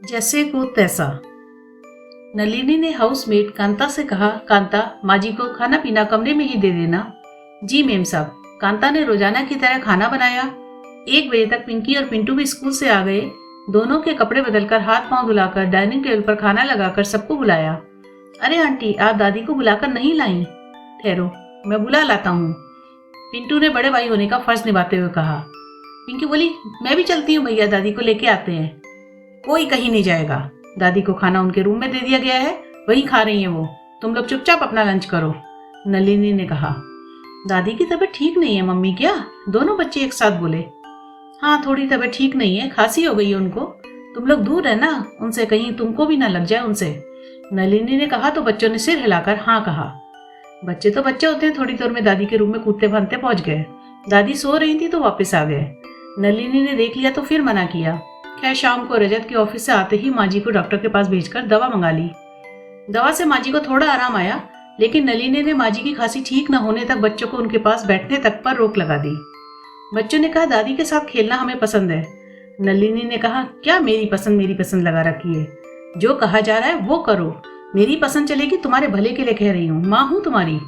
जैसे को तैसा। नलिनी ने हाउसमेट कांता से कहा, कांता, माँ जी को खाना पीना कमरे में ही दे देना। जी मेम साहब। कांता ने रोजाना की तरह खाना बनाया। 1 बजे तक पिंकी और पिंटू भी स्कूल से आ गए। दोनों के कपड़े बदलकर हाथ पांव धुलाकर डाइनिंग टेबल पर खाना लगाकर सबको बुलाया। अरे आंटी, आप दादी को बुलाकर नहीं लाई? ठहरो, मैं बुला लाता हूँ, पिंटू ने बड़े भाई होने का फर्ज निभाते हुए कहा। पिंकी बोली, मैं भी चलती हूँ भैया, दादी को लेके आते हैं। कोई कहीं नहीं जाएगा, दादी को खाना उनके रूम में दे दिया गया है, वही खा रही हैं वो। तुम लोग चुपचाप अपना लंच करो, नलिनी ने कहा। दादी की तबीयत ठीक नहीं है मम्मी क्या? दोनों बच्चे एक साथ बोले। हाँ, थोड़ी तबीयत ठीक नहीं है, खांसी हो गई है उनको। तुम लोग दूर है ना उनसे, कहीं तुमको भी ना लग जाए उनसे, नलिनी ने कहा तो बच्चों ने सिर हिलाकर हाँ कहा। बच्चे तो बच्चे होते हैं, थोड़ी देर में दादी के रूम में कूदते भागते पहुंच गए। दादी सो रही थी तो वापस आ गए। नलिनी ने देख लिया तो फिर मना किया। खैर शाम को रजत के ऑफिस से आते ही माँ जी को डॉक्टर के पास भेजकर दवा मंगा ली। दवा से माँ जी को थोड़ा आराम आया, लेकिन नलिनी ने माँ जी की खांसी ठीक न होने तक बच्चों को उनके पास बैठने तक पर रोक लगा दी। बच्चों ने कहा, दादी के साथ खेलना हमें पसंद है। नलिनी ने कहा, क्या मेरी पसंद लगा रखी है? जो कहा जा रहा है वो करो, मेरी पसंद चलेगी, तुम्हारे भले के लिए कह रही हूँ, माँ हूँ तुम्हारी।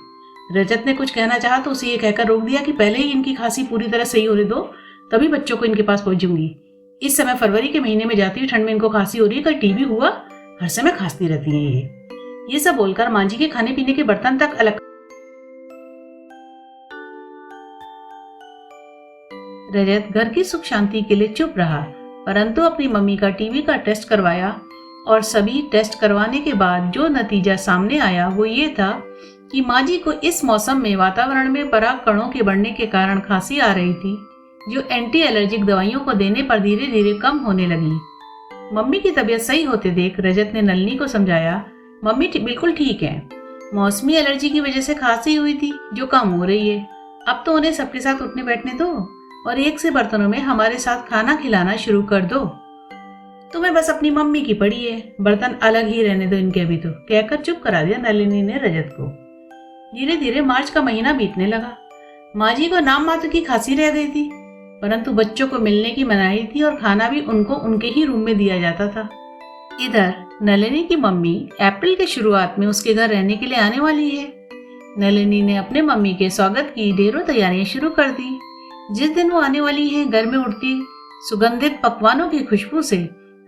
रजत ने कुछ कहना चाहा तो उसे ये कहकर रोक दिया कि पहले ही इनकी खांसी पूरी तरह सही होने दो, तभी बच्चों को इनके पास पहुंचूंगी। इस समय फरवरी के महीने में जाती हुई ठंड में इनको खांसी हो रही है, कहीं टीबी हुआ, हर समय खांसती रहती है ये सब बोलकर माँ जी के खाने पीने के बर्तन तक अलग। रजत घर की सुख शांति के लिए चुप रहा, परंतु अपनी मम्मी का टीबी का टेस्ट करवाया और सभी टेस्ट करवाने के बाद जो नतीजा सामने आया वो ये था कि माँ जी को इस मौसम में वातावरण में पराग कणों के बढ़ने के कारण खांसी आ रही थी, जो एंटी एलर्जिक दवाइयों को देने पर धीरे धीरे कम होने लगी। मम्मी की तबीयत सही होते देख रजत ने नलिनी को समझाया, मम्मी बिल्कुल ठीक है, मौसमी एलर्जी की वजह से खांसी हुई थी जो कम हो रही है। अब तो उन्हें सबके साथ उठने बैठने दो और एक से बर्तनों में हमारे साथ खाना खिलाना शुरू कर दो। तुम्हें बस अपनी मम्मी की पड़ी है, बर्तन अलग ही रहने दो इनके अभी तो, कहकर चुप करा दिया नलिनी ने रजत को। धीरे धीरे मार्च का महीना बीतने लगा। माँ जी को नाम मात्र की खांसी रह गई थी, परंतु बच्चों को मिलने की मनाही थी और खाना भी उनको उनके ही रूम में दिया जाता था। इधर नलिनी की मम्मी अप्रैल के शुरुआत में उसके घर रहने के लिए आने वाली है। नलिनी ने अपने मम्मी के स्वागत की ढेरों तैयारियां शुरू कर दी। जिस दिन वो आने वाली है, घर में उड़ती सुगंधित पकवानों की खुशबू से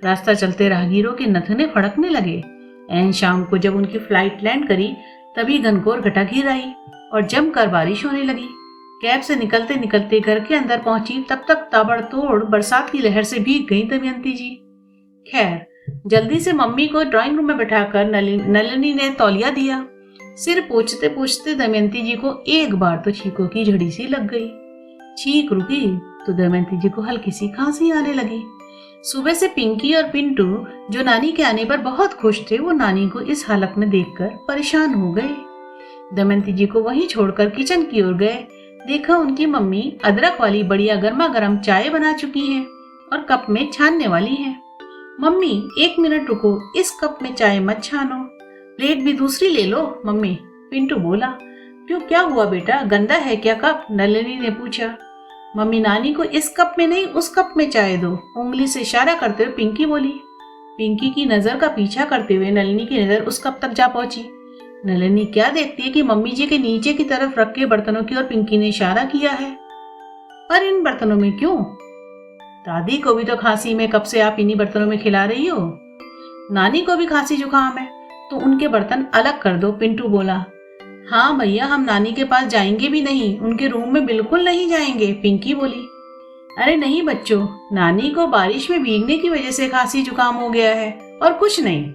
रास्ता चलते राहगीरों के नथुने फड़कने लगे। ऐन शाम को जब उनकी फ्लाइट लैंड करी, तभी घनघोर घटा घिर आई और जमकर बारिश होने लगी। कैब से निकलते निकलते घर के अंदर पहुंची, तब तक ताबड़तोड़ बरसात की लहर से भीग गई दमयंती जी। खैर जल्दी से मम्मी को ड्राइंग रूम में बैठाकर नलिनी ने तौलिया दिया। सिर पोंछते पोंछते दमयंती जी को एक बार तो छींकों की झड़ी सी लग गई। छींक रुकी तो दमयंती जी को हल्की सी खांसी आने लगी। सुबह से पिंकी और पिंटू, जो नानी के आने पर बहुत खुश थे, वो नानी को इस हालत में देखकर परेशान हो गए। दमयंती जी को वहीं छोड़कर किचन की ओर गए। देखा उनकी मम्मी अदरक वाली बढ़िया गर्मा गर्म चाय बना चुकी हैं और कप में छानने वाली हैं। मम्मी 1 मिनट रुको, इस कप में चाय मत छानो, प्लेट भी दूसरी ले लो मम्मी, पिंटू बोला। क्यों, क्या हुआ बेटा, गंदा है क्या कप? नलिनी ने पूछा। मम्मी, नानी को इस कप में नहीं उस कप में चाय दो, उंगली से इशारा करते हुए पिंकी बोली। पिंकी की नजर का पीछा करते हुए नलिनी की नजर उस कप तक जा पहुंची। नलिनी क्या देखती है कि मम्मी जी के नीचे की तरफ रखे बर्तनों की ओर पिंकी ने इशारा किया है। पर इन बर्तनों में क्यों? दादी को भी तो खांसी में, कब से आप इन्हीं बर्तनों में खिला रही हो? नानी को भी खांसी जुकाम है तो उनके बर्तन अलग कर दो, पिंटू बोला। हाँ भैया, हम नानी के पास जाएंगे भी नहीं, उनके रूम में बिल्कुल नहीं जाएंगे, पिंकी बोली। अरे नहीं बच्चों, नानी को बारिश में भीगने की वजह से खांसी जुकाम हो गया है और कुछ नहीं।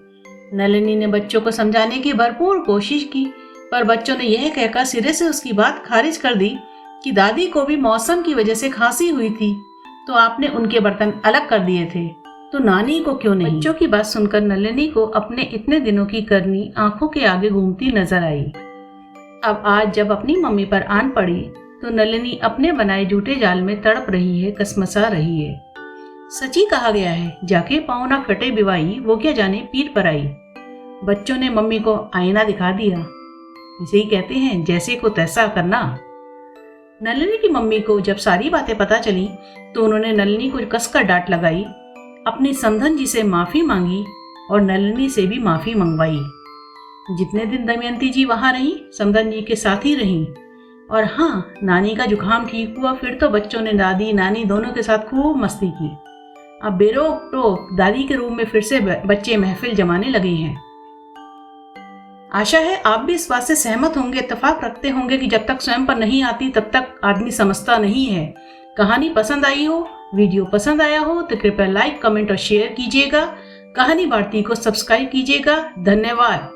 नलिनी ने बच्चों को समझाने की भरपूर कोशिश की, पर बच्चों ने यह कहकर सिरे से उसकी बात खारिज कर दी कि दादी को भी मौसम की वजह से खांसी हुई थी तो आपने उनके बर्तन अलग कर दिए थे, तो नानी को क्यों नहीं? बच्चों की बात सुनकर नलिनी को अपने इतने दिनों की करनी आंखों के आगे घूमती नजर आई। अब आज जब अपनी मम्मी पर आन पड़ी तो नलिनी अपने बनाए झूठे जाल में तड़प रही है, कसमसा रही है। सची कहा गया है, जाके पाँव ना फटे बिवाई, वो क्या जाने पीर पर आई। बच्चों ने मम्मी को आईना दिखा दिया। इसे ही कहते हैं जैसे को तैसा करना। नलिनी की मम्मी को जब सारी बातें पता चली तो उन्होंने नलिनी को कसकर डांट लगाई। अपनी समधन जी से माफ़ी मांगी और नलिनी से भी माफ़ी मंगवाई। जितने दिन दमयंती जी वहाँ रहीं, समधन जी के साथ ही रहीं। और हाँ, नानी का जुकाम ठीक हुआ, फिर तो बच्चों ने दादी नानी दोनों के साथ खूब मस्ती की। अब बेरोक टोक दादी के रूम में फिर से बच्चे महफिल जमाने लगे हैं। आशा है आप भी इस बात से सहमत होंगे, इत्तेफाक रखते होंगे कि जब तक स्वयं पर नहीं आती तब तक आदमी समझता नहीं है। कहानी पसंद आई हो, वीडियो पसंद आया हो तो कृपया लाइक, कमेंट और शेयर कीजिएगा। कहानी भारती को सब्सक्राइब कीजिएगा। धन्यवाद।